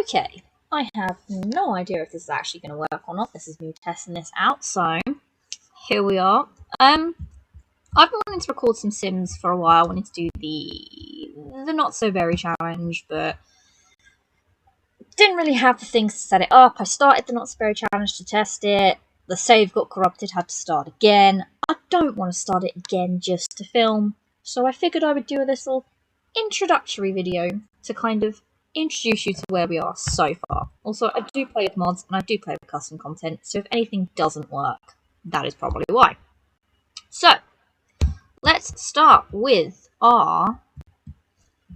Okay, I have no idea if this is actually going to work or not. This is me testing this out, so here we are. I've been wanting to record some Sims for a while. I wanted to do the not so very challenge, but didn't really have the things to set it up. I started the not so very challenge to test it. The save got corrupted, had to start again. I don't want to start it again just to film, so I figured I would do a little introductory video to kind of introduce you to where we are so far. Also, I do play with mods and I do play with custom content, so if anything doesn't work, that is probably why. So, let's start with our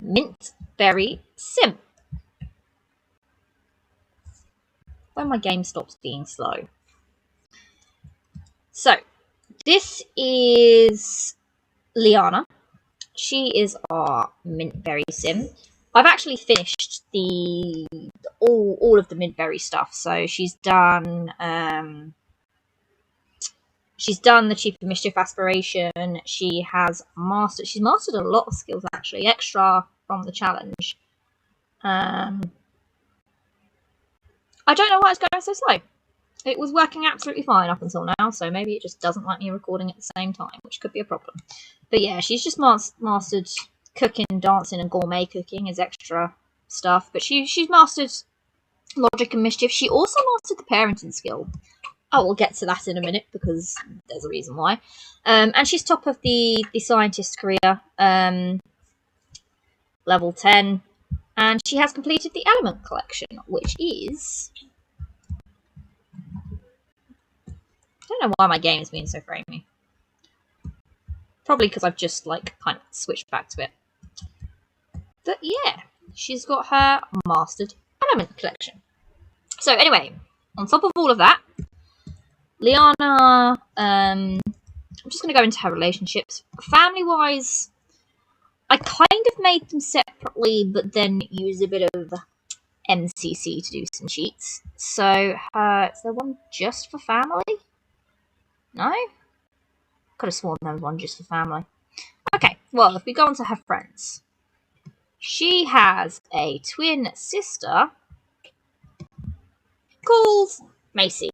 mint berry sim. When my game stops being slow. So, this is Liana. She is our mint berry sim. I've actually finished all of the mint berry stuff. So she's done the Chief of Mischief aspiration. She's mastered a lot of skills actually, extra from the challenge. I don't know why it's going so slow. It was working absolutely fine up until now, so maybe it just doesn't like me recording at the same time, which could be a problem. But yeah, she's just mastered cooking, dancing, and gourmet cooking as extra stuff. But she's mastered logic and mischief. She also mastered the parenting skill. I will get to that in a minute because there's a reason why. And she's top of the scientist career, level 10. And she has completed the element collection, which is... I don't know why my game is being so framey. Probably because I've just, kind of switched back to it. But yeah, she's got her mastered element collection. So anyway, on top of all of that, Liana, I'm just going to go into her relationships. Family-wise, I kind of made them separately, but then use a bit of MCC to do some cheats. So, is there one just for family? No? Could have sworn there was one just for family. Okay, well, if we go on to her friends. She has a twin sister called Macy.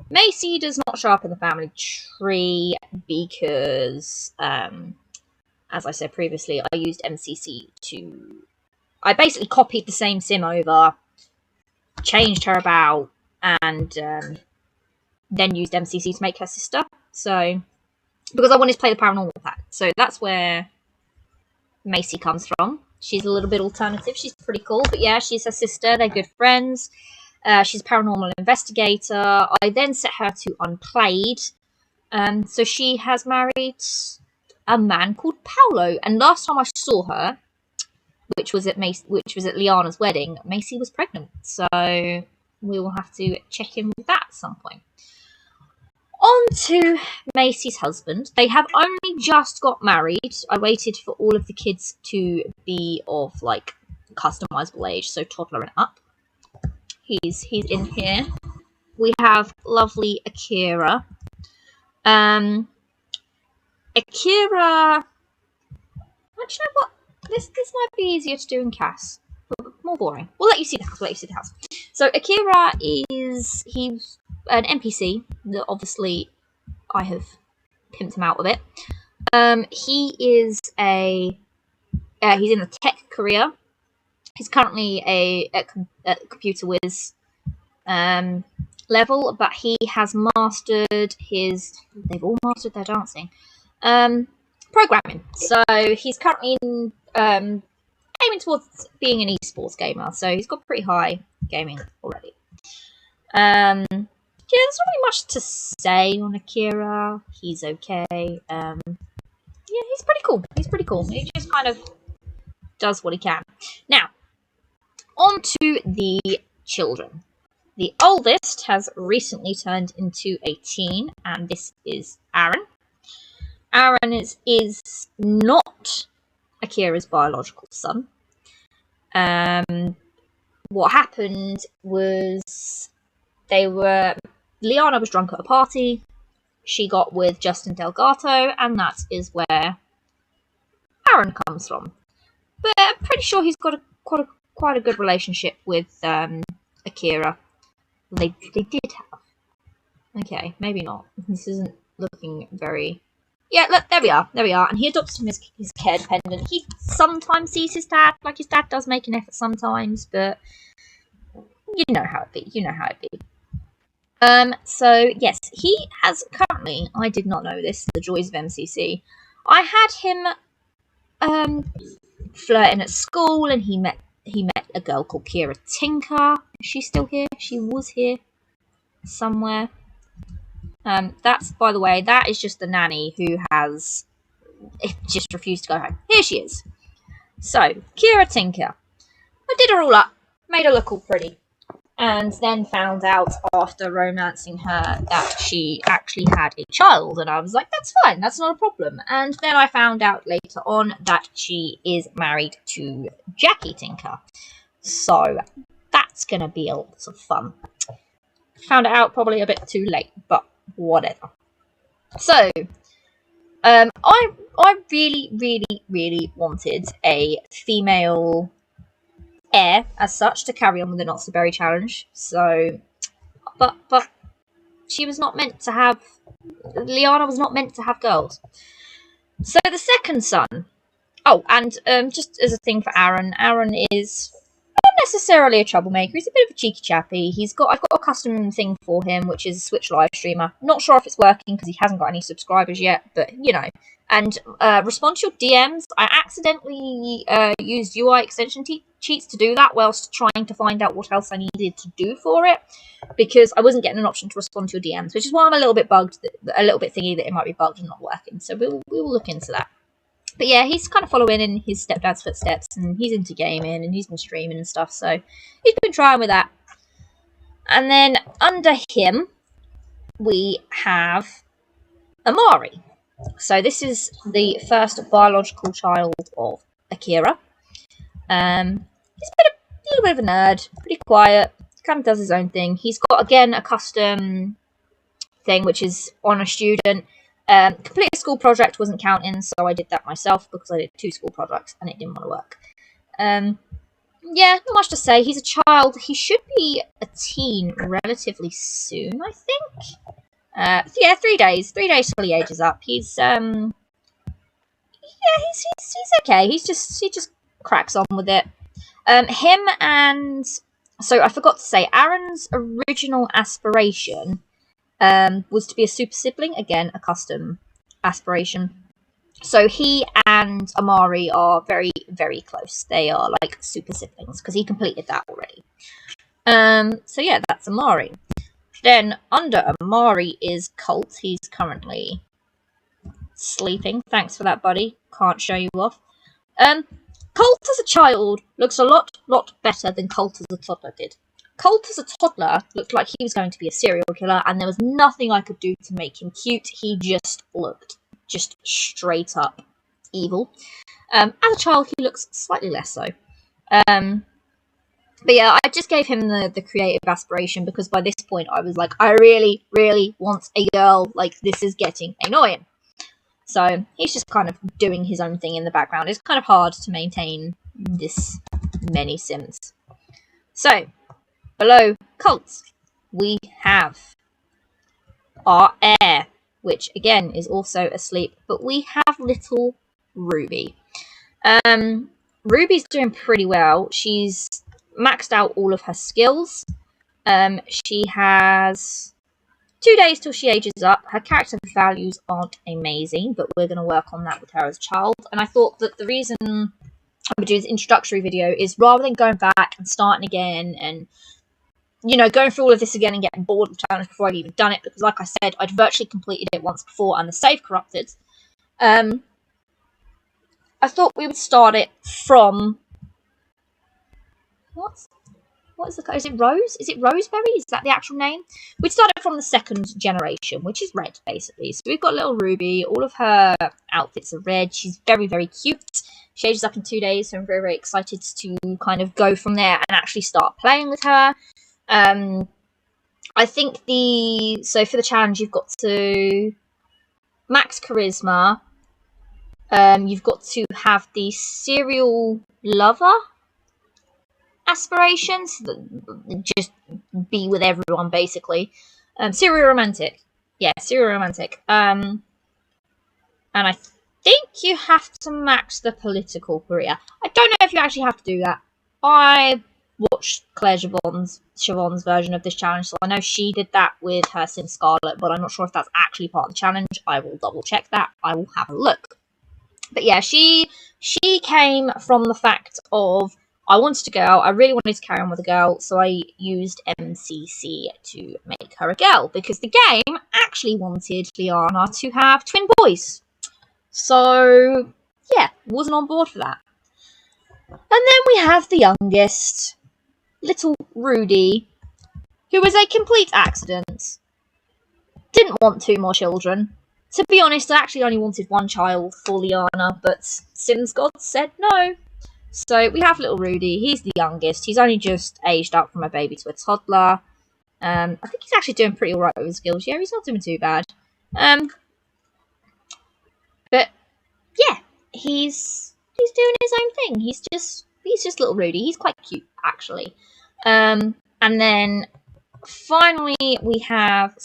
Macy does not show up in the family tree because, as I said previously, I used MCC to... I basically copied the same sim over, changed her about, and then used MCC to make her sister. So, because I wanted to play the paranormal pack. So that's where Macy comes from. She's a little bit alternative. She's pretty cool. But yeah, she's her sister. They're good friends. She's a paranormal investigator. I then set her to Unplayed. So she has married a man called Paolo. And last time I saw her, which was at Liana's wedding, Macy was pregnant. So we will have to check in with that at some point. On to Macy's husband. They have only just got married. I waited for all of the kids to be of, customizable age, so toddler and up. He's in here. We have lovely Akira. Akira... Actually, you know what? This might be easier to do in Cass. More boring. We'll let you see the house. So Akira he's an NPC that obviously I have pimped him out with it. He is he's in the tech career. He's currently at computer whiz level, but he has mastered they've all mastered their dancing. Programming. So he's currently aiming towards being an esports gamer. So he's got pretty high gaming already. Yeah, there's not really much to say on Akira. He's okay. Yeah, he's pretty cool. He just kind of does what he can. Now, on to the children. The oldest has recently turned into a teen, and this is Aaron. Aaron is not Akira's biological son. What happened was Liana was drunk at a party. She got with Justin Delgato, and that is where Aaron comes from. But I'm pretty sure he's got quite a quite a good relationship with Akira. They did have. Okay, maybe not. This isn't looking very... Yeah, look, there we are. There we are. And he adopts him as his care dependent. He sometimes sees his dad. Like, his dad does make an effort sometimes, but you know how it be. You know how it be. So, yes, he has currently... I did not know this, the joys of MCC. I had him flirting at school, and he met a girl called Kira Tinker. Is she still here? She was here somewhere. That's, by the way, that is just the nanny who has just refused to go home. Here she is. So, Kira Tinker. I did her all up, made her look all pretty, and then found out after romancing her that she actually had a child, and I was like, that's fine, that's not a problem. And then I found out later on that she is married to Jackie Tinker. So, that's going to be a lot of fun. Found it out probably a bit too late, but whatever. So, I really wanted a female heir as such to carry on with the Not So Berry challenge. So, but she was not meant to have. Liana was not meant to have girls. So the second son. Oh, and just as a thing for Aaron, Aaron is not necessarily a troublemaker. He's a bit of a cheeky chappy. I've got a custom thing for him, which is a Switch live streamer. Not sure if it's working because he hasn't got any subscribers yet, but you know. And respond to your DMs. I accidentally used UI extension cheats to do that, whilst trying to find out what else I needed to do for it, because I wasn't getting an option to respond to your DMs, which is why I'm a little bit bugged, a little bit thingy that it might be bugged and not working. So we will look into that. But yeah, he's kind of following in his stepdad's footsteps, and he's into gaming, and he's been streaming and stuff, so he's been trying with that. And then under him, we have Amari. So this is the first biological child of Akira. He's been a little bit of a nerd, pretty quiet, kind of does his own thing. He's got, again, a custom thing, which is on a student. Complete a school project wasn't counting, so I did that myself because I did 2 school projects and it didn't want to work. Yeah, not much to say. He's a child. He should be a teen relatively soon, I think. Yeah, 3 days. 3 days till he ages up. He's yeah, he's okay. He just cracks on with it. Him and so I forgot to say, Aaron's original aspiration was to be a super sibling. Again, a custom aspiration. So he and Amari are very, very close. They are like super siblings because he completed that already. So yeah, that's Amari. Then under Amari is Colt. He's currently sleeping. Thanks for that, buddy. Can't show you off. Colt as a child looks a lot better than Colt as a toddler did. Colt as a toddler looked like he was going to be a serial killer, and there was nothing I could do to make him cute. He just looked just straight up evil. As a child, he looks slightly less so. But yeah, I just gave him the creative aspiration because by this point I was like, I really, really want a girl. Like, this is getting annoying. So he's just kind of doing his own thing in the background. It's kind of hard to maintain this many Sims. So, below Colt, we have our heir, which again is also asleep. But we have little Ruby. Ruby's doing pretty well. She's maxed out all of her skills. She has 2 days till she ages up. Her character values aren't amazing, but we're going to work on that with her as a child. And I thought that the reason I'm going to do this introductory video is rather than going back and starting again and, you know, going through all of this again and getting bored of the challenge before I'd even done it, because like I said, I'd virtually completed it once before and the save corrupted. I thought we would start it from... What is the... Is it Rose? Is it Roseberry? Is that the actual name? We'd started from the 2nd generation, which is red, basically. So we've got little Ruby. All of her outfits are red. She's very, very cute. She ages up in 2 days, so I'm very, very excited to kind of go from there and actually start playing with her. I think so for the challenge, you've got to max charisma. You've got to have the serial lover. aspirations. Just be with everyone, basically. Serial romantic. Yeah, serial romantic. And I think you have to match the political career. I don't know if you actually have to do that. I watched Claire Siobhan's version of this challenge, so I know she did that with her Sim Scarlet, but I'm not sure if that's actually part of the challenge. I will double check that. I will have a look. But yeah, she came from the fact of I wanted a girl, I really wanted to carry on with a girl, so I used MCC to make her a girl, because the game actually wanted Liana to have twin boys. So, yeah, wasn't on board for that. And then we have the youngest, little Rudy, who was a complete accident. Didn't want 2 more children. To be honest, I actually only wanted 1 child for Liana, but Sims God said no. So we have little Rudy. He's the youngest. He's only just aged up from a baby to a toddler. I think he's actually doing pretty alright with his skills. Yeah, he's not doing too bad. But yeah, he's doing his own thing. He's just little Rudy. He's quite cute, actually. And then finally, we have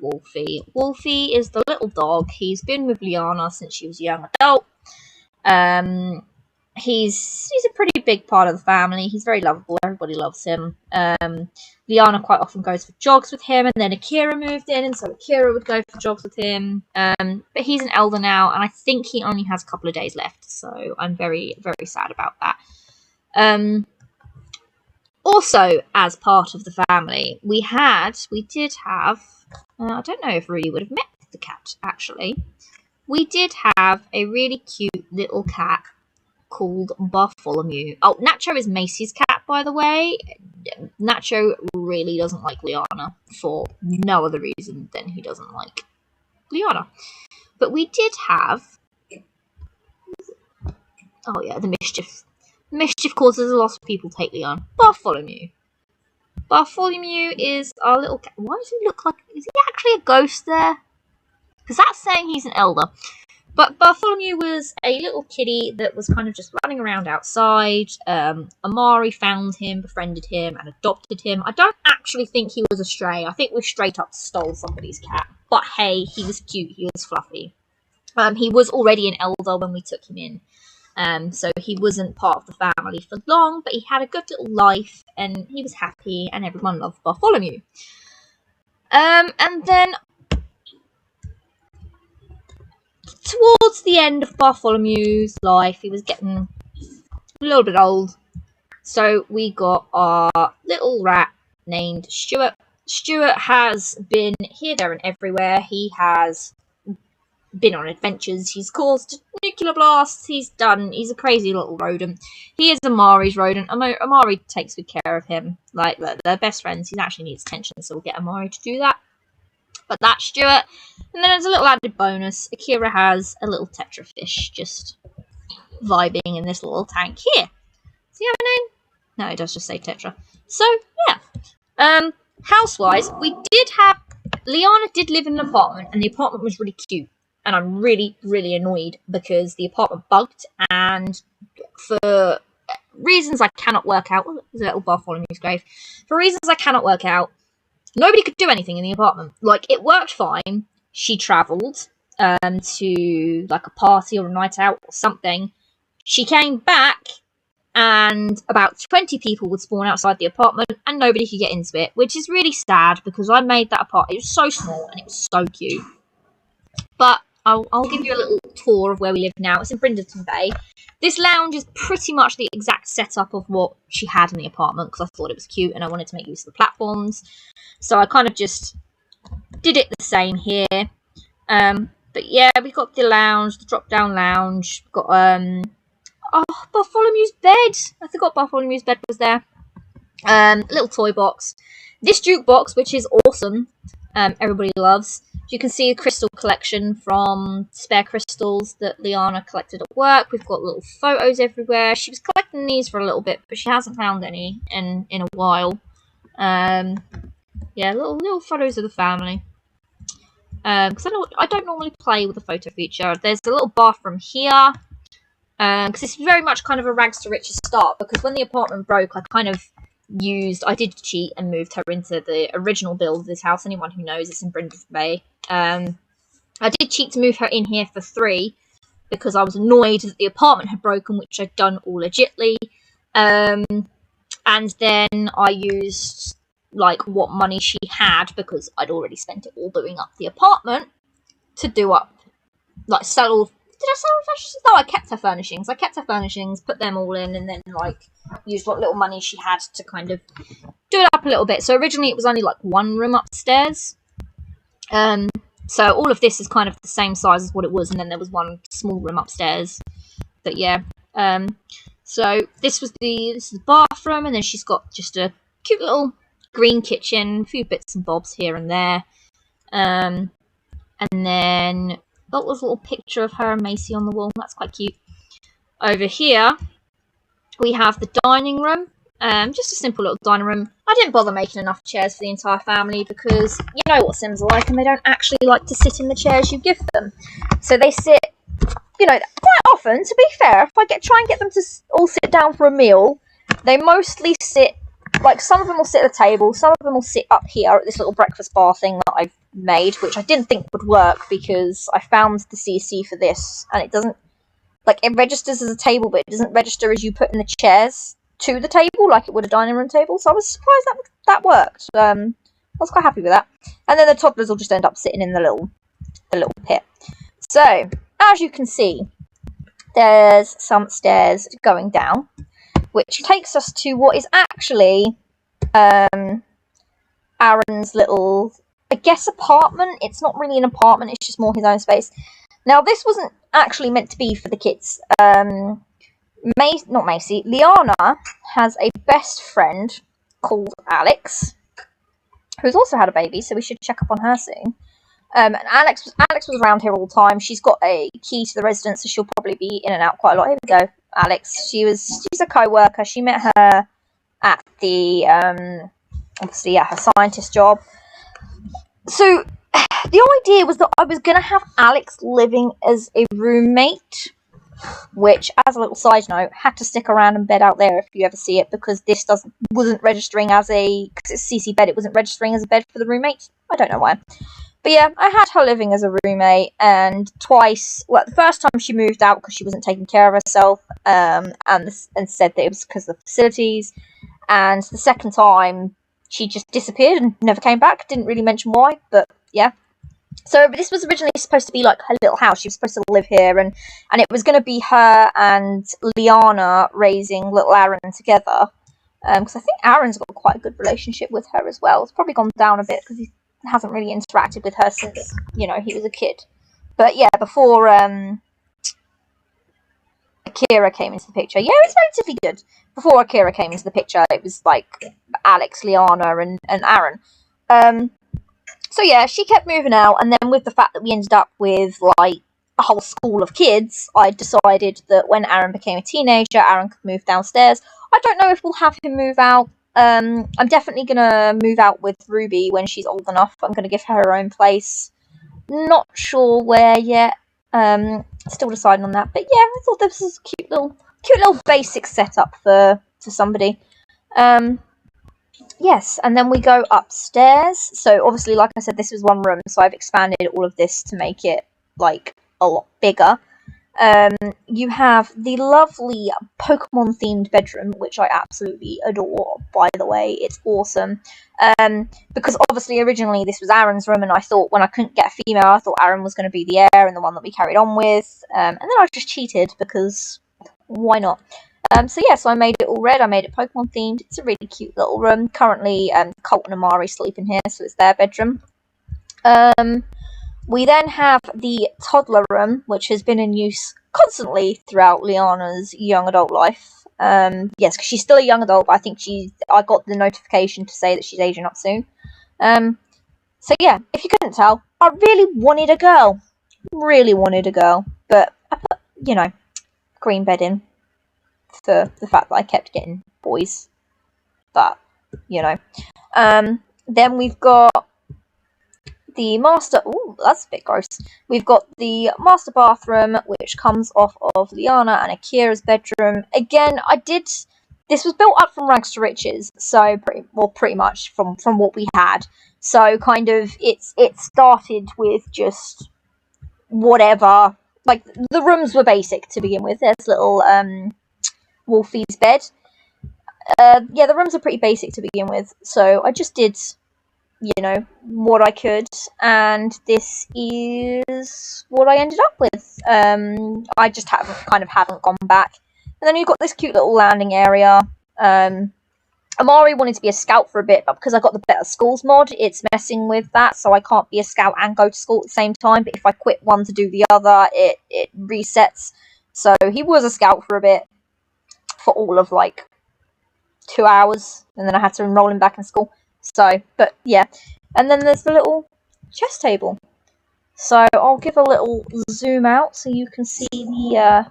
Wolfie. Wolfie is the little dog. He's been with Liana since she was a young adult. He's a pretty big part of the family. He's very lovable. Everybody loves him. Liana quite often goes for jogs with him, and then Akira moved in, and so Akira would go for jogs with him. But he's an elder now, and I think he only has a couple of days left, so I'm very, very sad about that. Also, as part of the family, we did have, I don't know if Rudy would have met the cat, actually. We did have a really cute little cat called Bartholomew. Oh, Nacho is Macy's cat, by the way. Nacho really doesn't like Liana for no other reason than he doesn't like Liana. But we did have... Oh yeah, the mischief. Mischief causes a lot of people to hate Leon. Bartholomew. Bartholomew is our little cat. Why does he look like... Is he actually a ghost there? Because that's saying he's an elder. But Bartholomew was a little kitty that was kind of just running around outside. Amari found him, befriended him, and adopted him. I don't actually think he was a stray. I think we straight up stole somebody's cat. But hey, he was cute. He was fluffy. He was already an elder when we took him in. So he wasn't part of the family for long, but he had a good little life, and he was happy, and everyone loved Bartholomew. And then towards the end of Bartholomew's life, he was getting a little bit old. So we got our little rat named Stuart. Stuart has been here, there, and everywhere. He has been on adventures. He's caused nuclear blasts. He's a crazy little rodent. He is Amari's rodent. Amari takes good care of him. Like, they're best friends. He actually needs attention, so we'll get Amari to do that. But that's Stuart. And then as a little added bonus, Akira has a little tetra fish just vibing in this little tank here. Does he have a name? No, it does just say tetra. So, yeah. House-wise, Liana did live in an apartment, and the apartment was really cute. And I'm really, really annoyed because the apartment bugged, and for reasons I cannot work out... Oh, there's a little Bartholomew's grave. For reasons I cannot work out, nobody could do anything in the apartment. Like, it worked fine. She travelled to, like, a party or a night out or something. She came back, and about 20 people would spawn outside the apartment, and nobody could get into it, which is really sad, because I made that apartment. It was so small, and it was so cute. But I'll give you a little tour of where we live now. It's in Brinderton Bay. This lounge is pretty much the exact setup of what she had in the apartment, because I thought it was cute and I wanted to make use of the platforms. So I kind of just did it the same here. But yeah, we got the lounge, the drop-down lounge. We've got Bartholomew's bed. I forgot Bartholomew's bed was there. Little toy box. This jukebox, which is awesome. Everybody loves. You can see a crystal collection from spare crystals that Liana collected at work. We've got little photos everywhere. She was collecting these for a little bit, but she hasn't found any in a while. Yeah, little photos of the family. Because I don't normally play with the photo feature. There's a little bathroom here. because it's very much kind of a rags to riches start, because when the apartment broke, I did cheat and moved her into the original build of this house. Anyone who knows, it's in Brindle Bay. I did cheat to move her in here for 3, because I was annoyed that the apartment had broken, which I'd done all legitly. And then I used like what money she had, because I'd already spent it all doing up the apartment, to do up, like, sell all. Did I sell all furnishings? No, I kept her furnishings. I kept her furnishings, put them all in, and then like used what little money she had to kind of do it up a little bit. So originally it was only like 1 room upstairs. So all of this is kind of the same size as what it was, and then there was 1 small room upstairs. But yeah, so this is the bathroom, and then she's got just a cute little green kitchen, a few bits and bobs here and there. And then that was a little picture of her and Macy on the wall. That's quite cute. Over here, we have the dining room. Just a simple little dining room. I didn't bother making enough chairs for the entire family, because you know what Sims are like, and they don't actually like to sit in the chairs you give them. So they sit, quite often, to be fair, if I try and get them to all sit down for a meal, they mostly sit, like, some of them will sit at the table, some of them will sit up here at this little breakfast bar thing that I've made, which I didn't think would work, because I found the CC for this, and it doesn't, like, it registers as a table, but it doesn't register as you put in the chairs to the table, like it would a dining room table, so I was surprised that worked. I was quite happy with that. And then the toddlers will just end up sitting in the little pit. So, as you can see, there's some stairs going down, which takes us to what is actually Aaron's little, I guess, apartment. It's not really an apartment, it's just more his own space. Now, this wasn't actually meant to be for the kids. Not Macy, Liana has a best friend called Alex, who's also had a baby, so we should check up on her soon. And Alex was around here all the time. She's got a key to the residence, so she'll probably be in and out quite a lot. Here we go, Alex. She's a co-worker. She met her at the obviously at her scientist job. So the idea was that I was gonna have Alex living as a roommate, which, as a little side note, had to stick around and bed out there if you ever see it, because this wasn't registering as because it's CC bed, it wasn't registering as a bed for the roommate. I don't know why. But yeah, I had her living as a roommate, and twice, well, the first time she moved out because she wasn't taking care of herself, and said that it was because of the facilities, and the second time she just disappeared and never came back. Didn't really mention why, but yeah. So this was originally supposed to be like her little house. She was supposed to live here, and it was going to be her and Liana raising little Aaron together. Because I think Aaron's got quite a good relationship with her as well. It's probably gone down a bit because he hasn't really interacted with her since, he was a kid. But yeah, before Akira came into the picture. Yeah, it's relatively good. Before Akira came into the picture, it was like Alex, Liana, and Aaron. So yeah, she kept moving out, and then with the fact that we ended up with like a whole school of kids, I decided that when Aaron became a teenager, Aaron could move downstairs. I don't know if we'll have him move out. I'm definitely gonna move out with Ruby when she's old enough. I'm gonna give her her own place. Not sure where yet. Still deciding on that. But yeah, I thought this was a cute little basic setup for somebody. Yes, and then we go upstairs. So obviously, like I said, this was 1 room, so I've expanded all of this to make it like a lot bigger. You have the lovely Pokemon themed bedroom, which I absolutely adore, by the way. It's awesome. Because obviously originally this was Aaron's room, and I thought when I couldn't get a female, I thought Aaron was going to be the heir and the one that we carried on with. And then I just cheated, because why not? So I made it all red. I made it Pokemon themed. It's a really cute little room. Currently, Colt and Amari sleep in here, so it's their bedroom. We then have the toddler room, which has been in use constantly throughout Liana's young adult life. Yes, because she's still a young adult, but I think I got the notification to say that she's aging up soon. So yeah, if you couldn't tell, I really wanted a girl. Really wanted a girl. But I put, green bed in for the fact that I kept getting boys. But, Then we've got the master... Ooh, that's a bit gross. We've got the master bathroom, which comes off of Liana and Akira's bedroom. Again, this was built up from rags to riches, so pretty much from what we had. So kind of it started with just whatever. Like, the rooms were basic to begin with. There's little Wolfie's bed. Yeah, the rooms are pretty basic to begin with. So I just did, what I could, and this is what I ended up with. I just haven't gone back. And then you've got this cute little landing area. Amari wanted to be a scout for a bit, but because I got the Better Schools mod, it's messing with that, so I can't be a scout and go to school at the same time, but if I quit one to do the other, it resets. So he was a scout for a bit, for all of, 2 hours, and then I had to enroll him back in school. So, but yeah. And then there's the little chess table. So I'll give a little zoom out so you can see the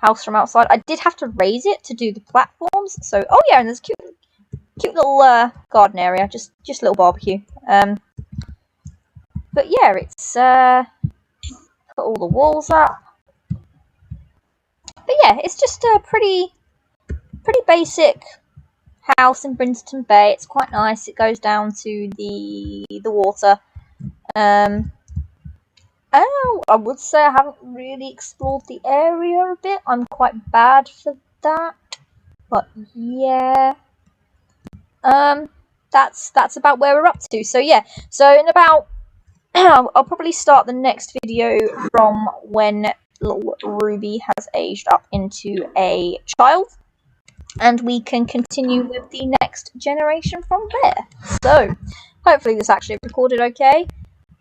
house from outside. I did have to raise it to do the platforms. So, oh yeah, and there's cute little garden area, just a little barbecue. But yeah, it's put all the walls up. But yeah, it's just a pretty basic house in Brinton Bay. It's quite nice. It goes down to the water. I would say I haven't really explored the area a bit. I'm quite bad for that. But yeah. That's about where we're up to. So yeah. So in about I'll probably start the next video from when little Ruby has aged up into a child. And we can continue with the next generation from there. So, hopefully this actually recorded okay.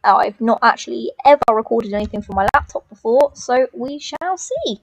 I've not actually ever recorded anything from my laptop before, so we shall see.